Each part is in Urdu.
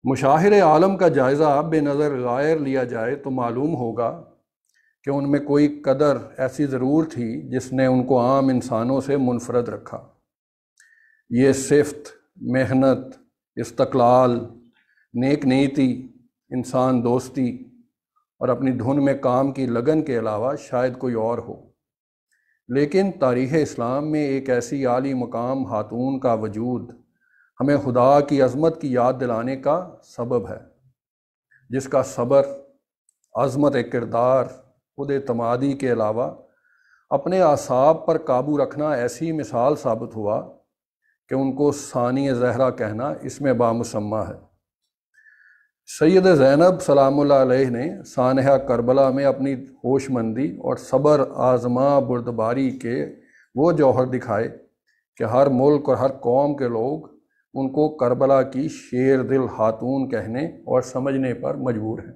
مشاہر عالم کا جائزہ بے نظر غائر لیا جائے تو معلوم ہوگا کہ ان میں کوئی قدر ایسی ضرور تھی جس نے ان کو عام انسانوں سے منفرد رکھا۔ یہ صفت، محنت، استقلال، نیک نیتی، انسان دوستی اور اپنی دھن میں کام کی لگن کے علاوہ شاید کوئی اور ہو، لیکن تاریخ اسلام میں ایک ایسی عالی مقام خاتون کا وجود ہمیں خدا کی عظمت کی یاد دلانے کا سبب ہے، جس کا صبر، عظمت کردار، خود اعتمادی کے علاوہ اپنے اعصاب پر قابو رکھنا ایسی مثال ثابت ہوا کہ ان کو ثانی زہرا کہنا اس میں بامسمہ ہے۔ سید زینب سلام اللہ علیہ نے سانحہ کربلا میں اپنی ہوش مندی اور صبر آزما بردباری کے وہ جوہر دکھائے کہ ہر ملک اور ہر قوم کے لوگ ان کو کربلا کی شیر دل خاتون کہنے اور سمجھنے پر مجبور ہیں۔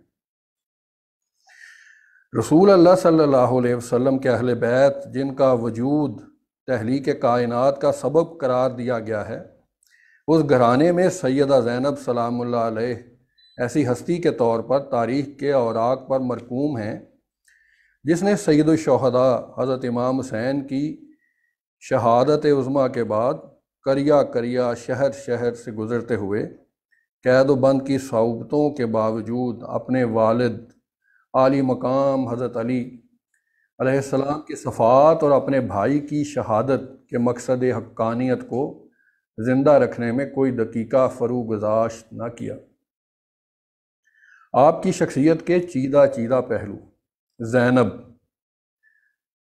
رسول اللہ صلی اللہ علیہ وسلم کے اہل بیت، جن کا وجود تخلیق کائنات کا سبب قرار دیا گیا ہے، اس گھرانے میں سیدہ زینب سلام اللہ علیہ ایسی ہستی کے طور پر تاریخ کے اوراق پر مرقوم ہیں جس نے سید الشہداء حضرت امام حسین کی شہادت عظمیٰ کے بعد کریا کریا شہر شہر سے گزرتے ہوئے قید و بند کی صعوبتوں کے باوجود اپنے والد عالی مقام حضرت علی علیہ السلام کی صفات اور اپنے بھائی کی شہادت کے مقصد حقانیت کو زندہ رکھنے میں کوئی دقیقہ فروغ گذاشت نہ کیا۔ آپ کی شخصیت کے چیدہ چیدہ پہلو۔ زینب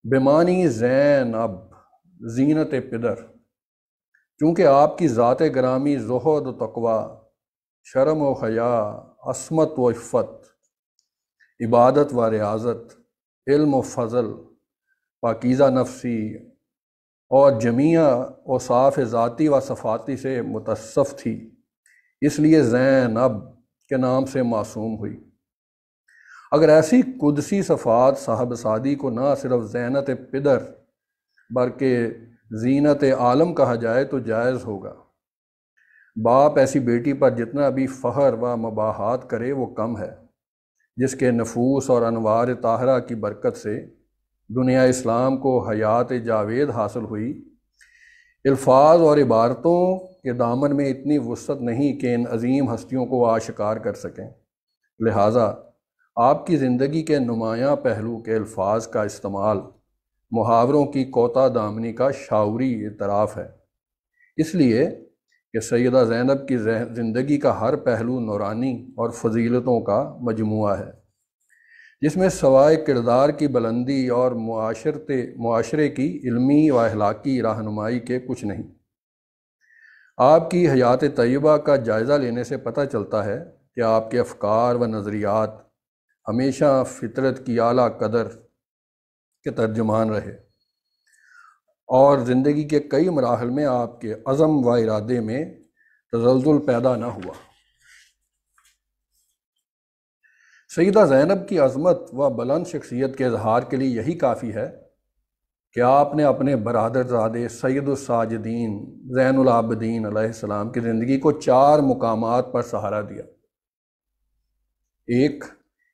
بمانی زین اب، زینت پدر، چونکہ آپ کی ذات گرامی زہد و تقوی، شرم و حیا، عصمت و عفت، عبادت و ریاضت، علم و فضل، پاکیزہ نفسی اور جمیع اوصاف ذاتی و صفاتی سے متصف تھی، اس لیے زینب کے نام سے معصوم ہوئی۔ اگر ایسی قدسی صفات صاحب سعدی کو نہ صرف زینت پدر بلکہ زینت عالم کہا جائے تو جائز ہوگا۔ باپ ایسی بیٹی پر جتنا بھی فخر و مباحات کرے وہ کم ہے، جس کے نفوس اور انوار طاہرہ کی برکت سے دنیا اسلام کو حیات جاوید حاصل ہوئی۔ الفاظ اور عبارتوں کے دامن میں اتنی وسعت نہیں کہ ان عظیم ہستیوں کو آشکار کر سکیں، لہٰذا آپ کی زندگی کے نمایاں پہلو کے الفاظ کا استعمال محاوروں کی کوتا دامنی کا شعوری اعتراف ہے، اس لیے کہ سیدہ زینب کی زندگی کا ہر پہلو نورانی اور فضیلتوں کا مجموعہ ہے، جس میں سوائے کردار کی بلندی اور معاشرے کی علمی و اخلاقی رہنمائی کے کچھ نہیں۔ آپ کی حیات طیبہ کا جائزہ لینے سے پتہ چلتا ہے کہ آپ کے افکار و نظریات ہمیشہ فطرت کی اعلیٰ قدر کے ترجمان رہے اور زندگی کے کئی مراحل میں آپ کے عزم و ارادے میں تزلزل پیدا نہ ہوا۔ سیدہ زینب کی عظمت و بلند شخصیت کے اظہار کے لیے یہی کافی ہے کہ آپ نے اپنے برادر زادے سید الساجدین زین العابدین علیہ السلام کی زندگی کو 4 مقامات پر سہارا دیا۔ ایک،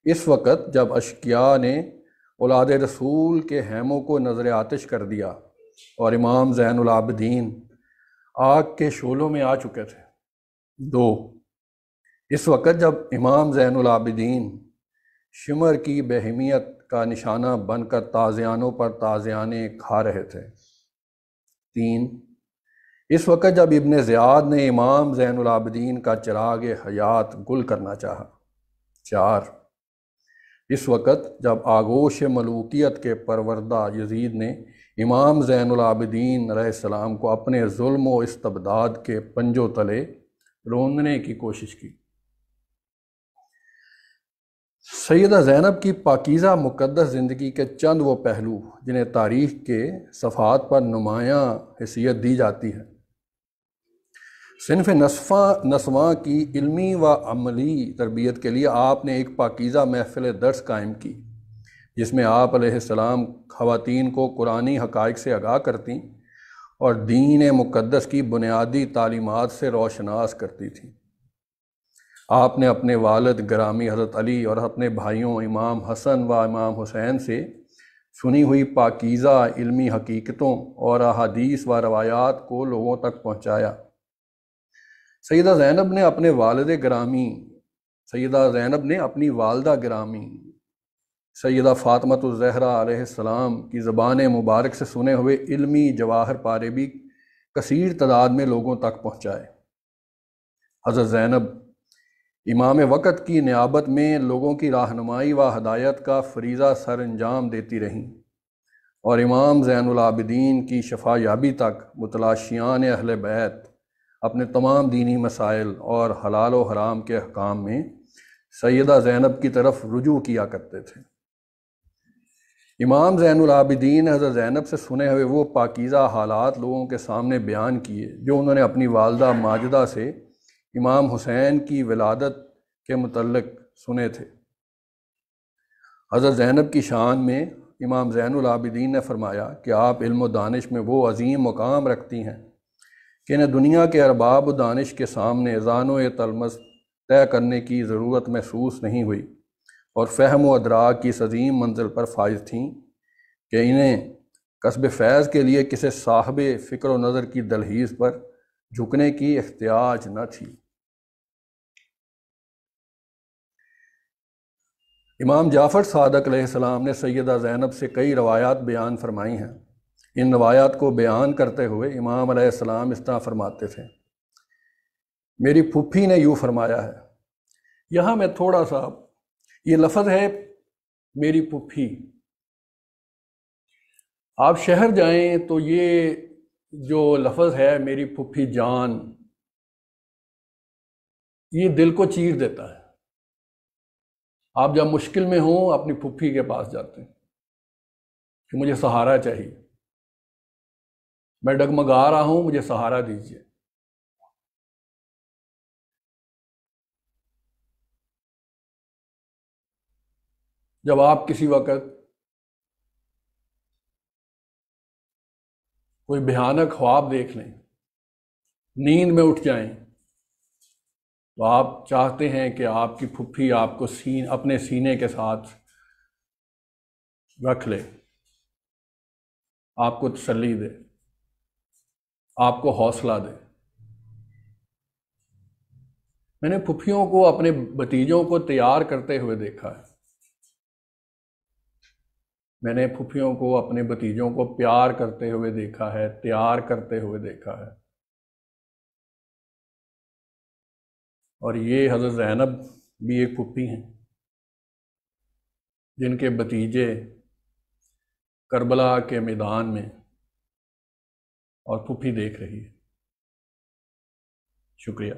اس وقت جب اشقیاء نے اولاد رسول کے خیموں کو نظر آتش کر دیا اور امام زین العابدین آگ کے شعلوں میں آ چکے تھے۔ 2، اس وقت جب امام زین العابدین شمر کی بہیمیت کا نشانہ بن کر تازیانوں پر تازیانے کھا رہے تھے۔ 3، اس وقت جب ابن زیاد نے امام زین العابدین کا چراغ حیات گل کرنا چاہا۔ 4، اس وقت جب آغوش ملوکیت کے پروردہ یزید نے امام زین العابدین علیہ السلام کو اپنے ظلم و استبداد کے پنجوں تلے روندنے کی کوشش کی۔ سیدہ زینب کی پاکیزہ مقدس زندگی کے چند وہ پہلو جنہیں تاریخ کے صفحات پر نمایاں حیثیت دی جاتی ہے۔ صنف نسواں کی علمی و عملی تربیت کے لیے آپ نے ایک پاکیزہ محفل درس قائم کی، جس میں آپ علیہ السلام خواتین کو قرآنی حقائق سے آگاہ کرتیں اور دین مقدس کی بنیادی تعلیمات سے روشناس کرتی تھیں۔ آپ نے اپنے والد گرامی حضرت علی اور اپنے بھائیوں امام حسن و امام حسین سے سنی ہوئی پاکیزہ علمی حقیقتوں اور احادیث و روایات کو لوگوں تک پہنچایا۔ سیدہ زینب نے اپنی والدہ گرامی سیدہ فاطمۃ الزہرا علیہ السلام کی زبان مبارک سے سنے ہوئے علمی جواہر پارے بھی کثیر تعداد میں لوگوں تک پہنچائے۔ حضرت زینب امام وقت کی نیابت میں لوگوں کی رہنمائی و ہدایت کا فریضہ سر انجام دیتی رہیں، اور امام زین العابدین کی شفا یابی تک متلاشیان اہل بیت اپنے تمام دینی مسائل اور حلال و حرام کے احکام میں سیدہ زینب کی طرف رجوع کیا کرتے تھے۔ امام زین العابدین حضرت زینب سے سنے ہوئے وہ پاکیزہ حالات لوگوں کے سامنے بیان کیے جو انہوں نے اپنی والدہ ماجدہ سے امام حسین کی ولادت کے متعلق سنے تھے۔ حضرت زینب کی شان میں امام زین العابدین نے فرمایا کہ آپ علم و دانش میں وہ عظیم مقام رکھتی ہیں کہ انہیں دنیا کے ارباب و دانش کے سامنے اذان و تلمس طے کرنے کی ضرورت محسوس نہیں ہوئی، اور فہم و ادراک کی اس عظیم منزل پر فائز تھیں کہ انہیں کسب فیض کے لیے کسی صاحب فکر و نظر کی دلہیز پر جھکنے کی احتیاج نہ تھی۔ امام جعفر صادق علیہ السلام نے سیدہ زینب سے کئی روایات بیان فرمائی ہیں۔ ان روایات کو بیان کرتے ہوئے امام علیہ السلام اس طرح فرماتے تھے: میری پھپھی نے یوں فرمایا ہے۔ یہاں میں تھوڑا سا، یہ لفظ ہے میری پھپھی، آپ شہر جائیں تو یہ جو لفظ ہے میری پھپھی جان، یہ دل کو چیر دیتا ہے۔ آپ جب مشکل میں ہوں اپنی پھپھی کے پاس جاتے ہیں کہ مجھے سہارا چاہیے، میں ڈگمگا رہا ہوں، مجھے سہارا دیجیے۔ جب آپ کسی وقت کوئی بھیانک خواب دیکھ لیں، نیند میں اٹھ جائیں، تو آپ چاہتے ہیں کہ آپ کی پھپھی آپ کو اپنے سینے کے ساتھ رکھ لے، آپ کو تسلی دے، آپ کو حوصلہ دے۔ میں نے پھپھیوں کو اپنے بھتیجوں کو تیار کرتے ہوئے دیکھا ہے، میں نے پھپھیوں کو اپنے بھتیجوں کو پیار کرتے ہوئے دیکھا ہے، تیار کرتے ہوئے دیکھا ہے۔ اور یہ حضرت زینب بھی ایک پھپھی ہیں جن کے بھتیجے کربلا کے میدان میں اور پھپھی دیکھ رہی ہے۔ شکریہ۔